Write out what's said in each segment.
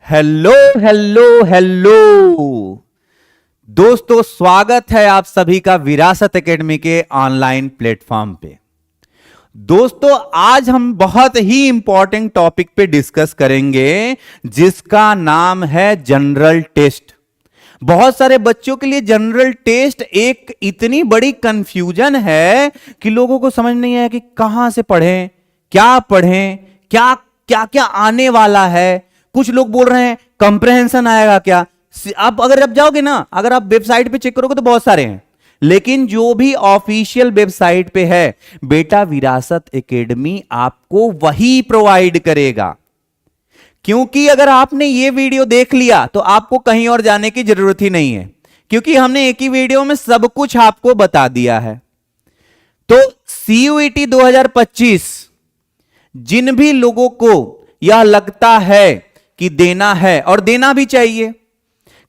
Hello hello hello दोस्तों, स्वागत है आप सभी का विरासत एकेडमी के ऑनलाइन प्लेटफॉर्म पे। दोस्तों, आज हम बहुत ही इंपॉर्टेंट टॉपिक पे डिस्कस करेंगे जिसका नाम है जनरल टेस्ट। बहुत सारे बच्चों के लिए जनरल टेस्ट एक इतनी बड़ी कंफ्यूजन है कि लोगों को समझ नहीं आया कि कहां से पढ़ें, क्या क्या क्या क्या आने वाला है। कुछ लोग बोल रहे हैं कंप्रहेंशन आएगा क्या। आप अगर अब जाओगे ना, अगर आप वेबसाइट पे चेक करोगे तो बहुत सारे हैं, लेकिन जो भी ऑफिशियल वेबसाइट पे है बेटा, विरासत एकेडमी आपको वही प्रोवाइड करेगा। क्योंकि अगर आपने ये वीडियो देख लिया तो आपको कहीं और जाने की जरूरत ही नहीं है, क्योंकि हमने एक ही वीडियो में सब कुछ आपको बता दिया है। तो सीयूईटी 2025 जिन भी लोगों को यह लगता है कि देना है, और देना भी चाहिए,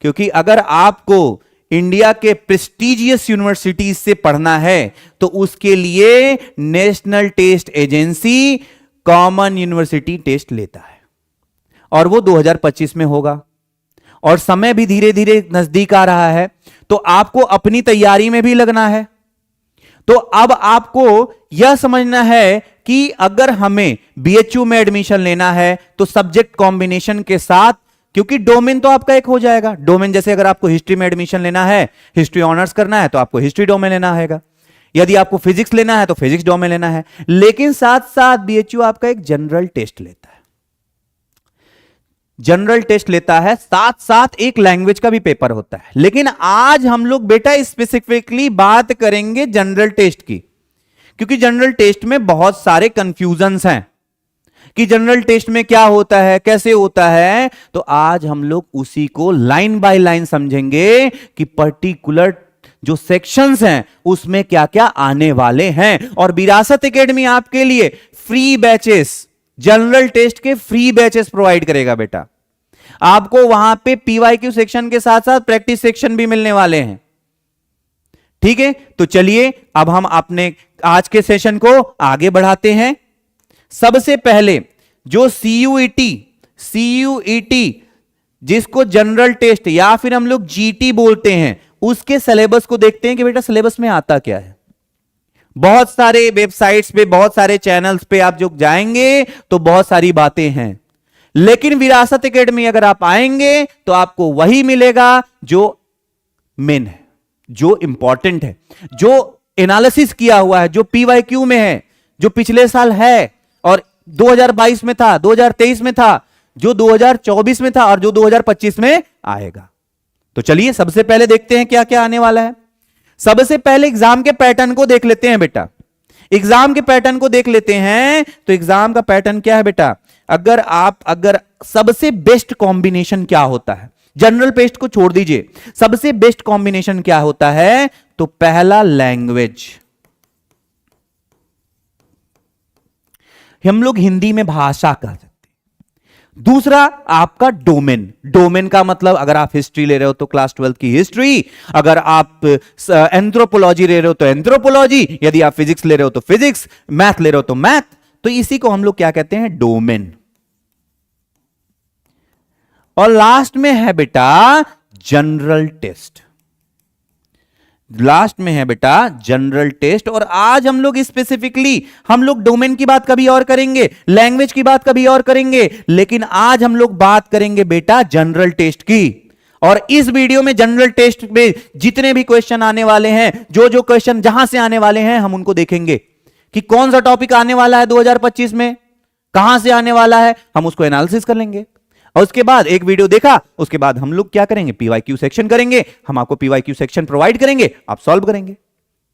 क्योंकि अगर आपको इंडिया के प्रेस्टिजियस यूनिवर्सिटीज से पढ़ना है तो उसके लिए national test agency common university test लेता है, और वो 2025 में होगा, और समय भी धीरे धीरे नजदीक आ रहा है। तो आपको अपनी तैयारी में भी लगना है। तो अब आपको यह समझना है कि अगर हमें बीएचयू में एडमिशन लेना है तो सब्जेक्ट कॉम्बिनेशन के साथ, क्योंकि डोमेन तो आपका एक हो जाएगा। डोमेन जैसे अगर आपको हिस्ट्री में एडमिशन लेना है, हिस्ट्री ऑनर्स करना है, तो आपको हिस्ट्री डोमेन लेना है। यदि आपको फिजिक्स लेना है तो फिजिक्स डोमेन लेना है। लेकिन साथ साथ बीएचयू आपका एक जनरल टेस्ट लेता है, जनरल टेस्ट लेता है, साथ साथ एक लैंग्वेज का भी पेपर होता है। लेकिन आज हम लोग बेटा स्पेसिफिकली बात करेंगे जनरल टेस्ट की, क्योंकि जनरल टेस्ट में बहुत सारे कंफ्यूजन्स हैं कि जनरल टेस्ट में क्या होता है, कैसे होता है। तो आज हम लोग उसी को लाइन बाय लाइन समझेंगे कि पर्टिकुलर जो सेक्शंस हैं उसमें क्या क्या आने वाले हैं। और विरासत एकेडमी आपके लिए फ्री बैचेस, जनरल टेस्ट के फ्री बैचेस प्रोवाइड करेगा बेटा। आपको वहां पे पीवाईक्यू सेक्शन के साथ साथ प्रैक्टिस सेक्शन भी मिलने वाले हैं। ठीक है, तो चलिए अब हम अपने आज के सेशन को आगे बढ़ाते हैं। सबसे पहले जो सीयूईटी जिसको जनरल टेस्ट या फिर हम लोग जीटी बोलते हैं, उसके सिलेबस को देखते हैं कि बेटा सिलेबस में आता क्या है। बहुत सारे वेबसाइट्स पे, बहुत सारे चैनल्स पे आप जो जाएंगे तो बहुत सारी बातें हैं, लेकिन विरासत एकेडमी अगर आप आएंगे तो आपको वही मिलेगा जो मेन है, जो इंपॉर्टेंट है, जो एनालिसिस किया हुआ है, जो पीवाईक्यू में है, जो पिछले साल है और 2022 में था, 2023 में था, जो 2024 में था और जो 2025 में आएगा। तो चलिए सबसे पहले देखते हैं क्या क्या आने वाला है। सबसे पहले एग्जाम के पैटर्न को देख लेते हैं बेटा। एग्जाम के पैटर्न को देख लेते हैं। तो एग्जाम का पैटर्न क्या है बेटा, अगर सबसे बेस्ट कॉम्बिनेशन क्या होता है, जनरल टेस्ट को छोड़ दीजिए, सबसे बेस्ट कॉम्बिनेशन क्या होता है, तो पहला लैंग्वेज, हम लोग हिंदी में भाषा कहते हैं। दूसरा आपका डोमेन, डोमेन का मतलब अगर आप हिस्ट्री ले रहे हो तो क्लास 12 की हिस्ट्री, अगर आप एंथ्रोपोलॉजी ले रहे हो तो एंथ्रोपोलॉजी, यदि आप फिजिक्स ले रहे हो तो फिजिक्स, मैथ ले रहे हो तो मैथ। तो इसी को हम लोग क्या कहते हैं, डोमेन। और लास्ट में है बेटा जनरल टेस्ट, लास्ट में है बेटा जनरल टेस्ट। और आज हम लोग स्पेसिफिकली, हम लोग डोमेन की बात कभी और करेंगे, लैंग्वेज की बात कभी और करेंगे, लेकिन आज हम लोग बात करेंगे बेटा जनरल टेस्ट की। और इस वीडियो में जनरल टेस्ट में जितने भी क्वेश्चन आने वाले हैं, जो जो क्वेश्चन जहां से आने वाले हैं, हम उनको देखेंगे कि कौन सा टॉपिक आने वाला है 2025 में, कहां से आने वाला है, हम उसको एनालिसिस कर लेंगे। और उसके बाद एक वीडियो देखा, उसके बाद हम लोग क्या करेंगे, पीवाईक्यू सेक्शन करेंगे। हम आपको पीवाईक्यू सेक्शन प्रोवाइड करेंगे, आप सॉल्व करेंगे।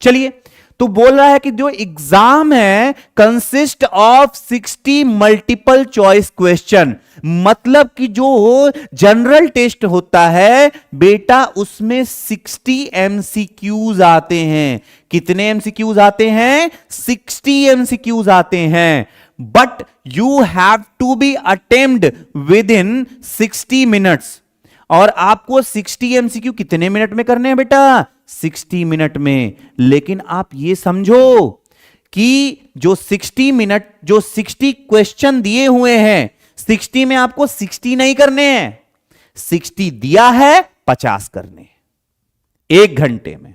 चलिए, तो बोल रहा है कि जो एग्जाम है consist of 60 multiple choice question, मतलब कि जो जनरल टेस्ट होता है बेटा उसमें 60 एमसीक्यूज आते हैं। कितने एमसीक्यूज आते हैं, 60 एमसीक्यूज आते हैं। But you have to be attempt within 60 minutes. और आपको 60 एमसीक्यू कितने मिनट में करने हैं बेटा, 60 मिनट में। लेकिन आप ये समझो कि जो 60 मिनट, जो 60 क्वेश्चन दिए हुए हैं, 60 में आपको 60 नहीं करने हैं, 60 दिया है 50 करने 1 घंटे में।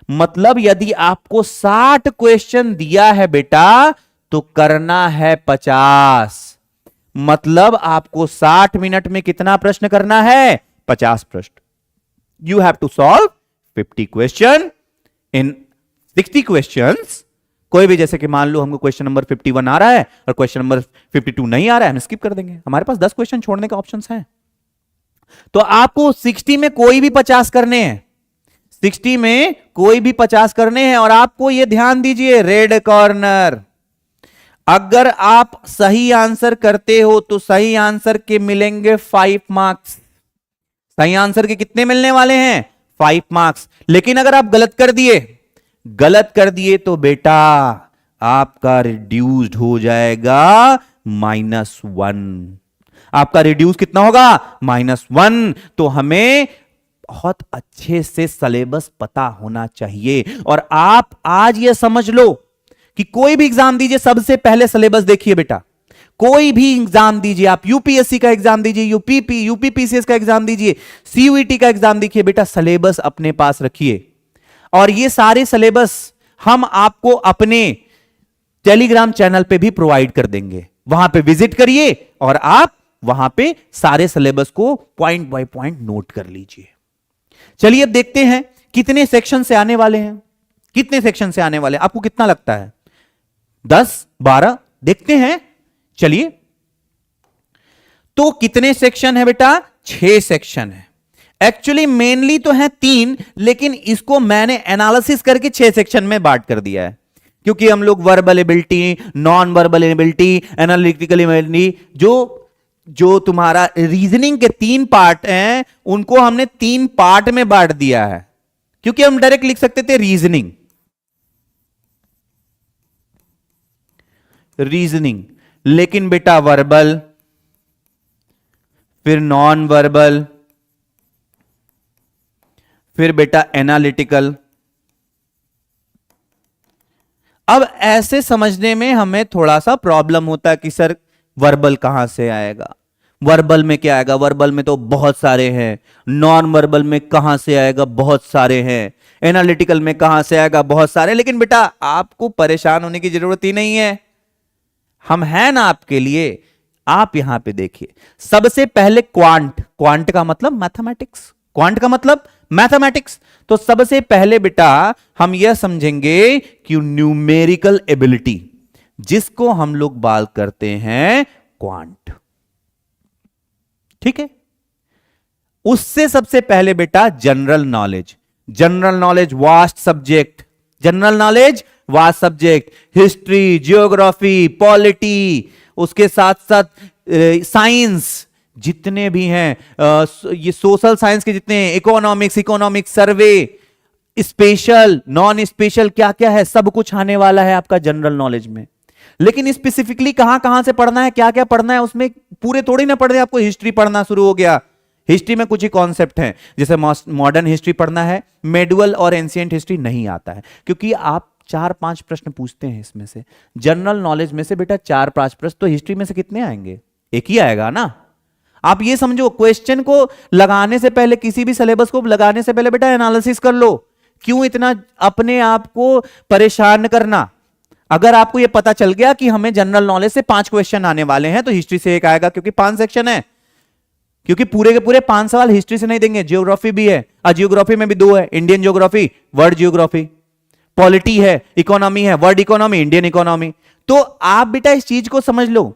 मतलब यदि आपको 60 क्वेश्चन दिया है बेटा तो करना है 50। मतलब आपको 60 मिनट में कितना प्रश्न करना है? 50 प्रश्न। You have to solve 50 question in 60 questions. कोई भी, जैसे कि मान लो हमको क्वेश्चन नंबर 51 आ रहा है और क्वेश्चन नंबर 52 नहीं आ रहा है, हम स्किप कर देंगे, हमारे पास 10 क्वेश्चन छोड़ने का ऑप्शंस हैं। तो आपको 60 में कोई भी 50 करने हैं, 60 में कोई भी 50 करने हैं। और आपको यह ध्यान दीजिए, रेड कॉर्नर, अगर आप सही आंसर करते हो तो सही आंसर के मिलेंगे 5 मार्क्स। सही आंसर के कितने मिलने वाले हैं? 5 मार्क्स। लेकिन अगर आप गलत कर दिए तो बेटा आपका रिड्यूस्ड हो जाएगा -1। आपका रिड्यूस कितना होगा? -1। तो हमें बहुत अच्छे से सिलेबस पता होना चाहिए। और आप आज यह समझ लो कि कोई भी एग्जाम दीजिए, सबसे पहले सिलेबस देखिए बेटा। कोई भी एग्जाम दीजिए, आप यूपीएससी का एग्जाम दीजिए, यूपीपीसीएस का एग्जाम दीजिए, सीयूईटी का एग्जाम देखिए, बेटा सिलेबस अपने पास रखिए। और ये सारे सिलेबस हम आपको अपने टेलीग्राम चैनल पे भी प्रोवाइड कर देंगे। वहां पे विजिट करिए और आप वहां पे सारे सिलेबस को पॉइंट बाय पॉइंट नोट कर लीजिए। चलिए अब देखते हैं कितने सेक्शन से आने वाले हैं। कितने सेक्शन से आने वाले हैं आपको कितना लगता है? 10, 12? देखते हैं। चलिए, तो कितने सेक्शन है बेटा? 6 सेक्शन है। एक्चुअली मेनली तो है 3, लेकिन इसको मैंने एनालिसिस करके 6 सेक्शन में बांट कर दिया है, क्योंकि हम लोग verbal ability, non verbal ability, analytical ability, जो तुम्हारा रीजनिंग के 3 पार्ट हैं, उनको हमने 3 पार्ट में बांट दिया है। क्योंकि हम डायरेक्ट लिख सकते थे रीजनिंग, लेकिन बेटा वर्बल, फिर नॉन वर्बल, फिर बेटा एनालिटिकल। अब ऐसे समझने में हमें थोड़ा सा प्रॉब्लम होता है कि सर वर्बल कहां से आएगा, वर्बल में क्या आएगा? वर्बल में तो बहुत सारे हैं। नॉन वर्बल में कहां से आएगा? बहुत सारे हैं। एनालिटिकल में कहां से आएगा? बहुत सारे। लेकिन बेटा आपको परेशान होने की जरूरत ही नहीं है, हम हैं ना आपके लिए। आप यहां पे देखिए, सबसे पहले क्वांट का मतलब मैथमेटिक्स, क्वांट का मतलब मैथमेटिक्स। तो सबसे पहले बेटा हम यह समझेंगे कि न्यूमेरिकल एबिलिटी, जिसको हम लोग बात करते हैं क्वांट, ठीक है। उससे सबसे पहले बेटा general knowledge vast subject, general knowledge vast subject, history, geography, polity, उसके साथ साथ साइंस जितने भी हैं, ये सोशल साइंस के जितने, इकोनॉमिक्स, सर्वे, स्पेशल, नॉन स्पेशल, क्या क्या है, सब कुछ आने वाला है आपका जनरल नॉलेज में। लेकिन स्पेसिफिकली कहां कहां से पढ़ना है, क्या क्या पढ़ना है, उसमें पूरे थोड़ी ना पढ़ रहे। आपको हिस्ट्री पढ़ना शुरू हो गया, हिस्ट्री में कुछ ही कॉन्सेप्ट हैं, जैसे मॉडर्न हिस्ट्री पढ़ना है, मेडुअल और एंशिएंट हिस्ट्री नहीं आता है, क्योंकि आप 4-5 प्रश्न पूछते हैं इसमें से। जनरल नॉलेज में से बेटा 4-5 प्रश्न, तो हिस्ट्री में से कितने आएंगे? एक ही आएगा ना। आप ये समझो, क्वेश्चन को लगाने से पहले, किसी भी सिलेबस को लगाने से पहले बेटा एनालिसिस कर लो। क्यों इतना अपने आप को परेशान करना? अगर आपको यह पता चल गया कि हमें जनरल नॉलेज से 5 क्वेश्चन आने वाले हैं, तो हिस्ट्री से 1 आएगा, क्योंकि 5 सेक्शन है। क्योंकि पूरे के पूरे 5 सवाल हिस्ट्री से नहीं देंगे, ज्योग्राफी भी है, और ज्योग्राफी में भी 2 है, Indian geography, world geography, polity है, इकोनॉमी है, वर्ल्ड इकोनॉमी, इंडियन इकोनॉमी। तो आप बेटा इस चीज को समझ लो।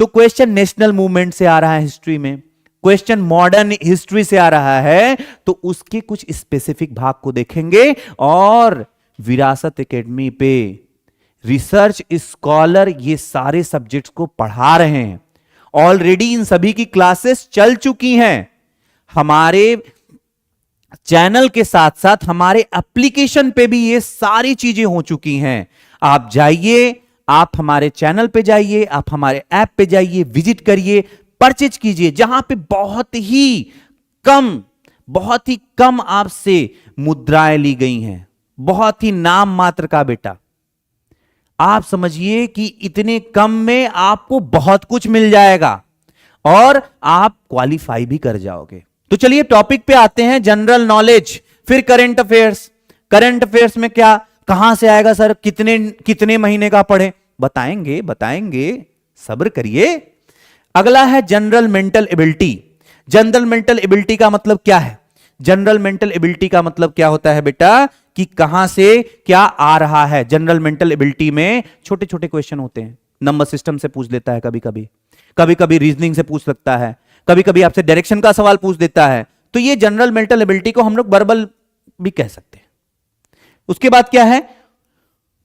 तो क्वेश्चन नेशनल मूवमेंट से आ रहा है हिस्ट्री में, क्वेश्चन मॉडर्न हिस्ट्री से आ रहा है, तो उसके कुछ स्पेसिफिक भाग को देखेंगे। और विरासत एकेडमी पे रिसर्च स्कॉलर ये सारे सब्जेक्ट्स को पढ़ा रहे हैं। ऑलरेडी इन सभी की क्लासेस चल चुकी हैं हमारे चैनल के साथ साथ, हमारे एप्लीकेशन पे भी ये सारी चीजें हो चुकी हैं। आप जाइए, आप हमारे चैनल पे जाइए, आप हमारे ऐप पे जाइए, विजिट करिए, परचेज कीजिए, जहां पे बहुत ही कम आपसे मुद्राएं ली गई हैं, बहुत ही नाम मात्र का बेटा। आप समझिए कि इतने कम में आपको बहुत कुछ मिल जाएगा। और आप क्वालिफाई भी कर जाओगे। तो चलिए टॉपिक पे आते हैं, जनरल नॉलेज, फिर करंट अफेयर्स। करंट अफेयर्स में क्या कहां से आएगा सर, कितने कितने महीने का पढ़े, बताएंगे बताएंगे, सब्र करिए। अगला है general mental ability. General mental ability का मतलब क्या है? जनरल मेंटल एबिलिटी का मतलब क्या होता है बेटा, कि कहां से क्या आ रहा है। जनरल मेंटल एबिलिटी में छोटे छोटे क्वेश्चन होते हैं, नंबर सिस्टम से पूछ लेता है, कभी कभी कभी कभी रीजनिंग से पूछ सकता है, कभी कभी आपसे डायरेक्शन का सवाल पूछ देता है। तो ये जनरल मेंटल एबिलिटी को हम लोग वर्बल भी कह सकते हैं। उसके बाद क्या है,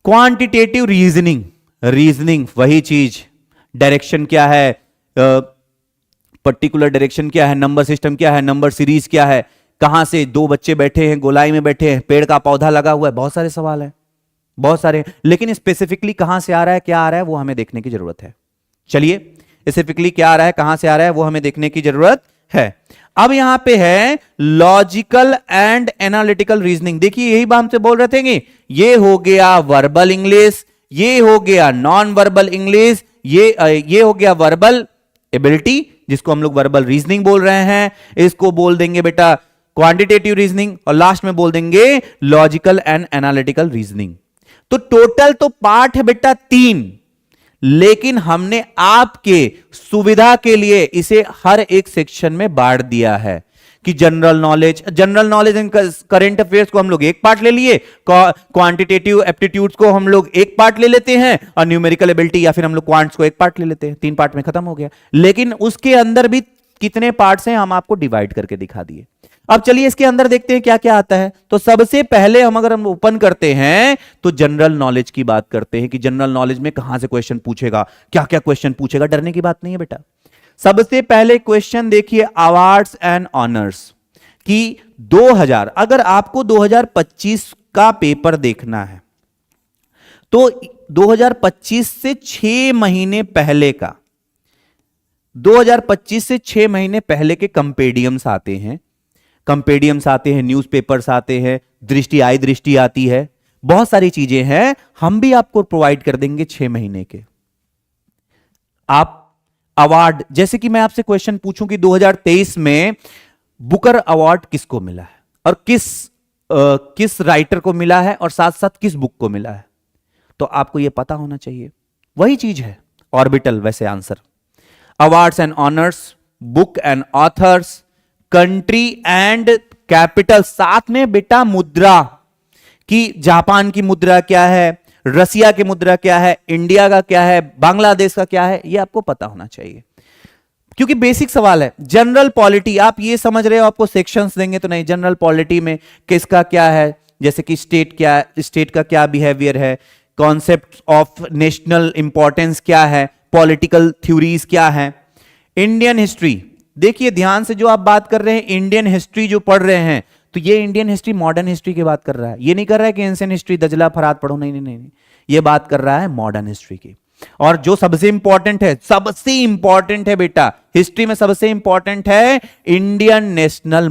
क्वांटिटेटिव रीजनिंग। रीजनिंग वही चीज, डायरेक्शन क्या है, पर्टिकुलर डायरेक्शन क्या है, नंबर सिस्टम क्या है, नंबर सीरीज क्या है, कहां से दो बच्चे बैठे हैं, गोलाई में बैठे हैं, पेड़ का पौधा लगा हुआ है, बहुत सारे सवाल हैं, बहुत सारे। लेकिन स्पेसिफिकली कहां से आ रहा है, क्या आ रहा है, वो हमें देखने की जरूरत है। चलिए स्पेसिफिकली क्या आ रहा है, कहां से आ रहा है, वो हमें देखने की जरूरत है। अब यहां पे है लॉजिकल एंड एनालिटिकल रीजनिंग। देखिए यही बात हमसे बोल रहे थे कि ये हो गया वर्बल इंग्लिश, ये हो गया नॉन वर्बल इंग्लिश, ये हो गया वर्बल एबिलिटी, जिसको हम लोग वर्बल रीजनिंग बोल रहे हैं। इसको बोल देंगे बेटा क्वांटिटेटिव रीजनिंग, और लास्ट में बोल देंगे लॉजिकल एंड एनालिटिकल रीजनिंग। तो टोटल तो पार्ट है बेटा 3, लेकिन हमने आपके सुविधा के लिए इसे हर एक सेक्शन में बांट दिया है कि general knowledge and current affairs को हम लोग एक पार्ट ले लिए, क्वांटिटेटिव एप्टीट्यूड्स को हम लोग एक पार्ट ले लेते हैं, और न्यूमेरिकल एबिलिटी या फिर हम लोग क्वांट्स को एक पार्ट ले लेते हैं। 3 पार्ट में खत्म हो गया। लेकिन उसके अंदर भी कितने पार्ट्स हैं हम आपको डिवाइड करके दिखा दिए। अब चलिए इसके अंदर देखते हैं क्या क्या आता है। तो सबसे पहले अगर हम ओपन करते हैं तो जनरल नॉलेज की बात करते हैं कि जनरल नॉलेज में कहां से क्वेश्चन पूछेगा, क्या क्या क्वेश्चन पूछेगा। डरने की बात नहीं है बेटा। सबसे पहले क्वेश्चन देखिए अवार्ड्स एंड ऑनर्स कि 2000, अगर आपको 2025 का पेपर देखना है तो 2025 से 6 महीने पहले का, 2025 से 6 महीने पहले के कंपेडियम्स आते हैं, न्यूज़पेपर्स आते हैं, दृष्टि आती है, बहुत सारी चीजें हैं, हम भी आपको प्रोवाइड कर देंगे 6 महीने के। आप अवार्ड, जैसे कि मैं आपसे क्वेश्चन पूछूं कि 2023 में बुकर अवार्ड किसको मिला है और किस राइटर को मिला है और साथ साथ किस बुक को मिला है, तो आपको यह पता होना चाहिए। वही चीज है ऑर्बिटल, वैसे answer awards and honours, book and authors, country and capital, साथ में बेटा मुद्रा कि जापान की मुद्रा क्या है, रसिया की मुद्रा क्या है, इंडिया का क्या है, बांग्लादेश का क्या है, यह आपको पता होना चाहिए क्योंकि बेसिक सवाल है। जनरल पॉलिटी, आप ये समझ रहे हो आपको सेक्शंस देंगे तो नहीं, जनरल पॉलिटी में किसका क्या है, जैसे कि स्टेट का क्या बिहेवियर है, कॉन्सेप्ट ऑफ नेशनल इंपॉर्टेंस क्या है, पॉलिटिकल थ्योरीज क्या है। इंडियन हिस्ट्री, देखिए ध्यान से जो आप बात कर रहे हैं, इंडियन हिस्ट्री जो पढ़ रहे हैं, तो ये इंडियन हिस्ट्री मॉडर्न हिस्ट्री की बात कर रहा है। ये नहीं कर रहा है कि एंशिएंट हिस्ट्री दजला फरात पढ़ो, नहीं नहीं नहीं, ये बात कर रहा है मॉडर्न हिस्ट्री की। और जो सबसे इंपॉर्टेंट है बेटा हिस्ट्री में, सबसे इंपॉर्टेंट है इंडियन नेशनल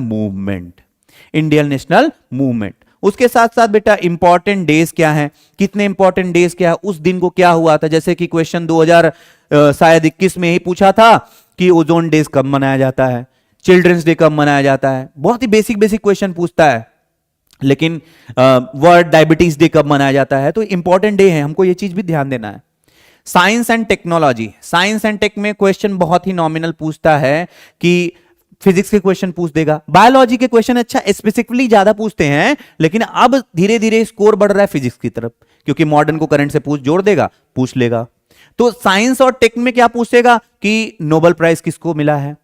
मूवमेंट। उसके साथ साथ बेटा इंपॉर्टेंट डेज क्या है, कितने इंपॉर्टेंट डेज क्या है, उस दिन को क्या हुआ था। जैसे कि क्वेश्चन 2021 में ही पूछा था कि ओजोन डेज कब मनाया जाता है, चिल्ड्रंस डे कब मनाया जाता है, बहुत ही बेसिक क्वेश्चन पूछता है। लेकिन वर्ल्ड डायबिटीज डे कब मनाया जाता है, तो इंपॉर्टेंट डे है, हमको ये चीज भी ध्यान देना है। Science and technology, science and tech में क्वेश्चन बहुत ही नॉमिनल पूछता है कि फिजिक्स के क्वेश्चन पूछ देगा, बायोलॉजी के क्वेश्चन अच्छा स्पेसिफिकली ज्यादा पूछते हैं, लेकिन अब धीरे धीरे स्कोर बढ़ रहा है फिजिक्स की तरफ, क्योंकि मॉडर्न को करंट से जोड़ देगा, पूछ लेगा। तो साइंस और टेक में क्या पूछेगा कि नोबेल प्राइज किसको मिला है,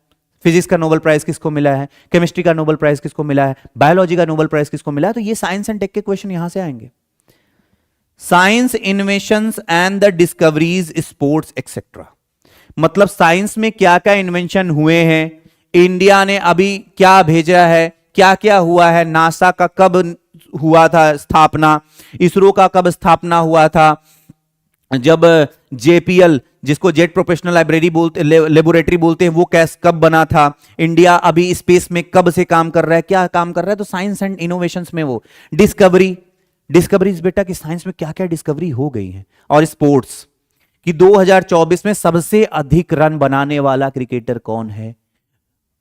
फिजिक्स का नोबेल प्राइज किसको मिला है, केमिस्ट्री का नोबेल प्राइज किसको मिला है, बायोलॉजी का नोबेल प्राइज किसको मिला है। तो ये साइंस एंड टेक के क्वेश्चन यहां से आएंगे। Science inventions and the discoveries, sports etcetera, मतलब साइंस में क्या क्या इन्वेंशन हुए हैं, इंडिया ने अभी क्या भेजा है, क्या क्या हुआ है, नासा का कब हुआ था स्थापना, इसरो का कब स्थापना हुआ था, जब JPL जिसको जेट प्रोफेशनल लेबोरेटरी बोलते हैं वो कब बना था, इंडिया अभी स्पेस में कब से काम कर रहा है, क्या काम कर रहा है। तो साइंस एंड इनोवेशंस में वो डिस्कवरीज बेटा कि साइंस में क्या क्या डिस्कवरी हो गई है। और स्पोर्ट्स कि 2024 में सबसे अधिक रन बनाने वाला क्रिकेटर कौन है।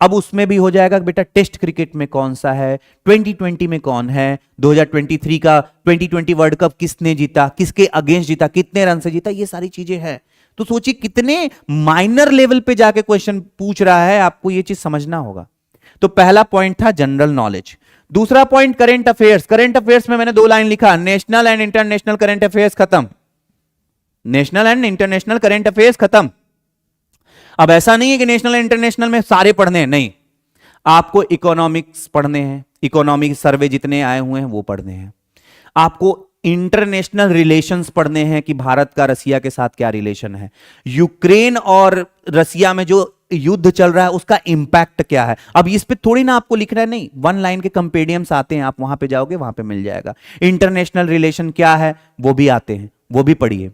अब उसमें भी हो जाएगा बेटा टेस्ट क्रिकेट में कौन सा है, 2020 में कौन है, 2023 का 2020 वर्ल्ड कप किसने जीता, किसके अगेंस्ट जीता, कितने रन से जीता, ये सारी चीजें हैं। तो सोचिए कितने माइनर लेवल पे जाके क्वेश्चन पूछ रहा है, आपको ये चीज समझना होगा। तो पहला पॉइंट था जनरल नॉलेज। दूसरा point current affairs. Current affairs में मैंने 2 लाइन लिखा, national and international current affairs खत्म, national and international current affairs खत्म। अब ऐसा नहीं है कि नेशनल एंड इंटरनेशनल में सारे पढ़ने हैं, नहीं, आपको इकोनॉमिक्स पढ़ने हैं, इकोनॉमिक सर्वे जितने आए हुए हैं वो पढ़ने हैं, आपको इंटरनेशनल रिलेशंस पढ़ने हैं कि भारत का रसिया के साथ क्या रिलेशन है, यूक्रेन और रसिया में जो युद्ध चल रहा है उसका इंपैक्ट क्या है। अब इस पे थोड़ी ना आपको लिखना है, नहीं, 1 लाइन के कंपेडियम्स आते हैं, आप वहां पे जाओगे वहां पे मिल जाएगा। इंटरनेशनल रिलेशन क्या है वो भी आते हैं, वो भी पढ़िए।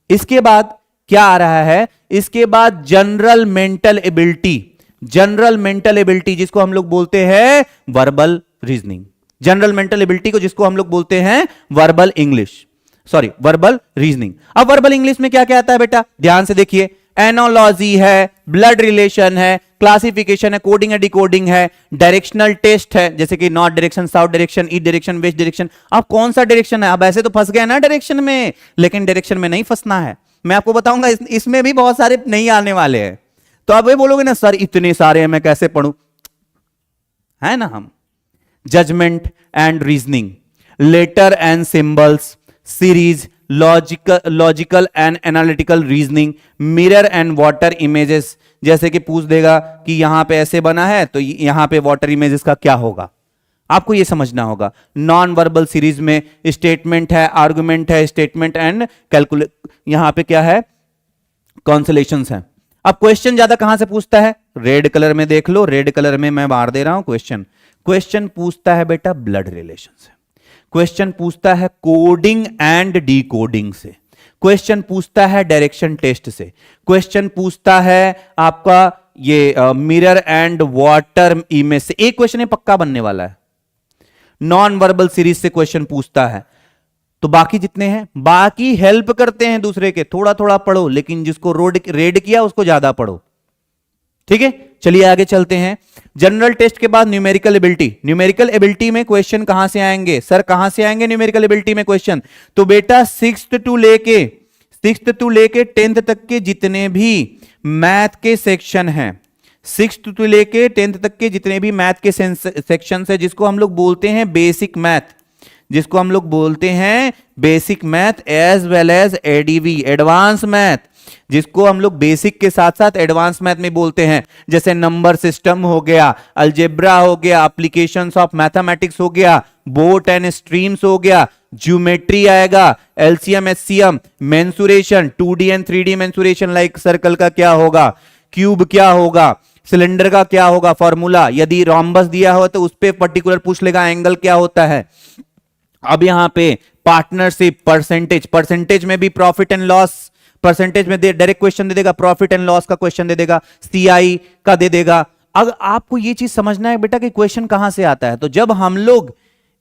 इसके बाद क्या आ रहा है, इसके बाद general mental ability. General mental ability जिसको हम लोग बोलते हैं verbal reasoning, general mental ability को जिसको हम लोग बोलते हैं verbal English, sorry verbal reasoning. अब वर्बल इंग्लिश में क्या क्या आता है बेटा, ध्यान से देखिए, एनोलॉजी है, ब्लड रिलेशन है, क्लासिफिकेशन है, कोडिंग है, डिकोडिंग है, डायरेक्शनल टेस्ट है, जैसे कि north direction, south direction, east direction, west direction. अब कौन सा डायरेक्शन है, अब ऐसे तो फंस गए ना डायरेक्शन में, लेकिन डायरेक्शन में नहीं फंसना है, मैं आपको बताऊंगा इसमें भी बहुत सारे नहीं आने वाले हैं। तो आप ये बोलोगे ना सर इतने सारे हैं मैं कैसे पढ़ूं, है ना हम। Judgement and reasoning, letter and symbols, series, logical and analytical reasoning, mirror and water images, जैसे कि पूछ देगा कि यहां पे ऐसे बना है तो यहां पे वाटर इमेजेस का क्या होगा, आपको यह समझना होगा। नॉन वर्बल सीरीज में स्टेटमेंट है, आर्गुमेंट है, स्टेटमेंट एंड कैलकुलेट, यहां पे क्या है, कॉन्सलेशंस है। अब क्वेश्चन ज्यादा कहां से पूछता है, रेड कलर में देख लो, रेड कलर में मैं मार दे रहा हूं क्वेश्चन। क्वेश्चन पूछता है बेटा ब्लड रिलेशन से, क्वेश्चन पूछता है कोडिंग एंड डिकोडिंग से, क्वेश्चन पूछता है डायरेक्शन टेस्ट से, क्वेश्चन पूछता है आपका ये मिरर एंड वाटर इमेज से। एक क्वेश्चन है पक्का बनने वाला है। नॉन वर्बल सीरीज से क्वेश्चन पूछता है, तो बाकी जितने हैं बाकी हेल्प करते हैं दूसरे के, थोड़ा थोड़ा पढ़ो, लेकिन जिसको रेड किया उसको ज्यादा पढ़ो, ठीक है। चलिए आगे चलते हैं। जनरल टेस्ट के बाद न्यूमेरिकल एबिलिटी। न्यूमेरिकल एबिलिटी में क्वेश्चन कहां से आएंगे सर, कहां से आएंगे न्यूमेरिकल एबिलिटी में क्वेश्चन, तो बेटा 6th टू लेके 10th तक के जितने भी मैथ के सेक्शन हैं, 6th टू लेके 10th तक के जितने भी मैथ के सेक्शन है, जिसको हम लोग बोलते हैं बेसिक मैथ, जिसको हम लोग बोलते हैं basic math as well as adv advance math, जिसको हम लोग बेसिक के साथ साथ एडवांस मैथ में बोलते हैं, जैसे नंबर सिस्टम हो गया, अलजेब्रा हो गया, एप्लीकेशंस ऑफ मैथमेटिक्स हो गया, बोट एंड स्ट्रीम्स हो गया, ज्योमेट्री आएगा, LCM HCM, mensuration, 2D and 3D mensuration, like circle का क्या होगा, क्यूब क्या होगा, सिलेंडर का क्या होगा फॉर्मूला, यदि रोम्बस दिया हो तो उस पर पर्टिकुलर पूछ लेगा एंगल क्या होता है। अब यहां पे पार्टनरशिप, परसेंटेज में भी प्रॉफिट एंड लॉस, परसेंटेज में डायरेक्ट क्वेश्चन दे देगा, प्रॉफिट एंड लॉस का क्वेश्चन दे देगा, सीआई का दे देगा। अब आपको यह चीज समझना है बेटा कि क्वेश्चन कहां से आता है, तो जब हम लोग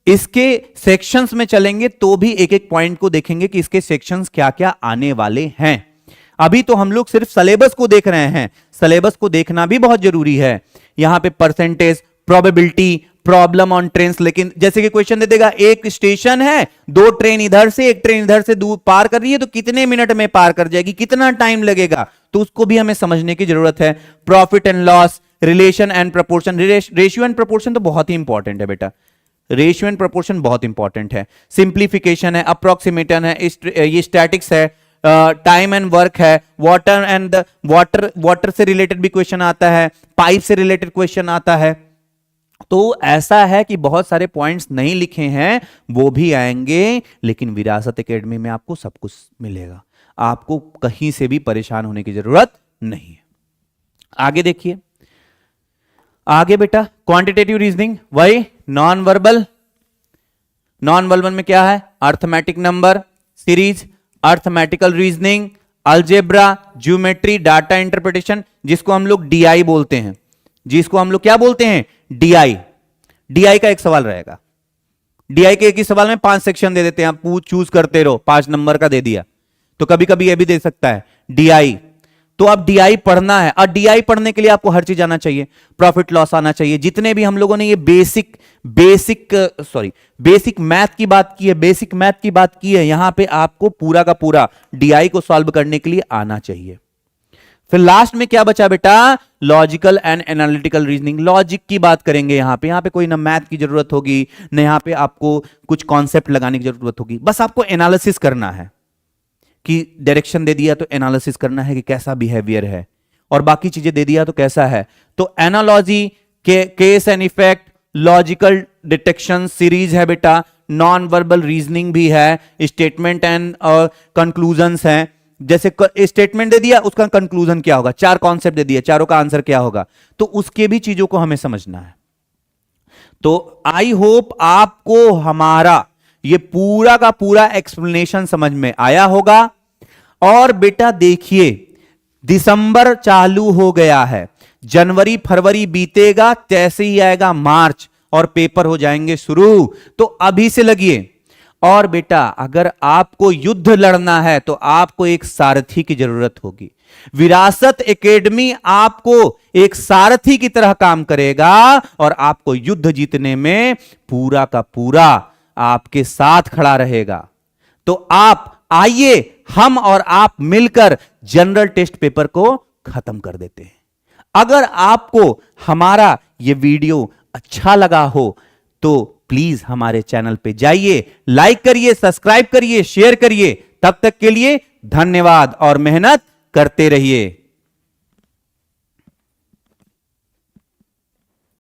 इसके सेक्शंस में चलेंगे तो भी एक एक पॉइंट को देखेंगे कि इसके सेक्शंस क्या क्या आने वाले हैं। अभी तो हम लोग सिर्फ सिलेबस को देख रहे हैं, सिलेबस को देखना भी बहुत जरूरी है। यहां पे percentage, probability, problem on trains, लेकिन जैसे कि क्वेश्चन दे देगा एक स्टेशन है, 2 ट्रेन इधर से एक ट्रेन इधर से दूर पार कर रही है, तो कितने मिनट में पार कर जाएगी, कितना टाइम लगेगा, तो उसको भी हमें समझने की जरूरत है। Profit and loss, relation and proportion, ratio and proportion तो बहुत ही इंपॉर्टेंट है बेटा, रेशियो एंड प्रपोर्शन बहुत इंपॉर्टेंट है। सिंप्लीफिकेशन है, अप्रोक्सीमेशन है, ये स्टैटिक्स है, टाइम एंड वर्क है, वाटर एंड वाटर से रिलेटेड भी क्वेश्चन आता है, पाइप से रिलेटेड क्वेश्चन आता है। तो ऐसा है कि बहुत सारे पॉइंट्स नहीं लिखे हैं, वो भी आएंगे, लेकिन विरासत एकेडमी में आपको सब कुछ मिलेगा, आपको कहीं से भी परेशान होने की जरूरत नहीं है। आगे देखिए, आगे बेटा क्वांटिटेटिव रीजनिंग, वही नॉन वर्बल में क्या है, arithmetic number series, arithmetical reasoning, algebra, geometry, data interpretation, जिसको हम लोग डीआई बोलते हैं, जिसको हम लोग क्या बोलते हैं, डीआई का एक सवाल रहेगा। डीआई के एक ही सवाल में 5 सेक्शन दे देते हैं, आप चूज करते रहो, 5 नंबर का दे दिया, तो कभी कभी यह भी दे सकता है डीआई। तो अब डीआई पढ़ना है, और डीआई पढ़ने के लिए आपको हर चीज आना चाहिए, प्रॉफिट लॉस आना चाहिए, जितने भी हम लोगों ने ये बेसिक मैथ की बात की है, बेसिक मैथ की बात की है, यहां पे आपको पूरा का पूरा डीआई को सॉल्व करने के लिए आना चाहिए। फिर लास्ट में क्या बचा बेटा, logical and analytical reasoning. Logic की बात करेंगे यहां पे कोई ना मैथ की जरूरत होगी, ना यहां पे आपको कुछ कॉन्सेप्ट लगाने की जरूरत होगी, बस आपको एनालिसिस करना है कि डायरेक्शन दे दिया तो एनालिसिस करना है कि कैसा बिहेवियर है, और बाकी चीजें दे दिया तो कैसा है। तो एनालॉजी के case and effect, logical detection series है बेटा, नॉन वर्बल रीजनिंग भी है, स्टेटमेंट एंड कंक्लूजन्स हैं। जैसे स्टेटमेंट दे दिया, उसका कंक्लूजन क्या होगा, 4 कॉन्सेप्ट दे दिया, चारों का आंसर क्या होगा, तो उसके भी चीजों को हमें समझना है। तो आई होप आपको हमारा ये पूरा का पूरा एक्सप्लेनेशन समझ में आया होगा। और बेटा देखिए, दिसंबर चालू हो गया है, जनवरी फरवरी बीतेगा, जैसे ही आएगा मार्च और पेपर हो जाएंगे शुरू, तो अभी से लगिए। और बेटा अगर आपको युद्ध लड़ना है तो आपको एक सारथी की जरूरत होगी। विरासत एकेडमी आपको एक सारथी की तरह काम करेगा और आपको युद्ध जीतने में पूरा का पूरा आपके साथ खड़ा रहेगा। तो आप आइए, हम और आप मिलकर जनरल टेस्ट पेपर को खत्म कर देते हैं। अगर आपको हमारा यह वीडियो अच्छा लगा हो तो प्लीज हमारे चैनल पे जाइए, लाइक करिए, सब्सक्राइब करिए, शेयर करिए। तब तक के लिए धन्यवाद और मेहनत करते रहिए।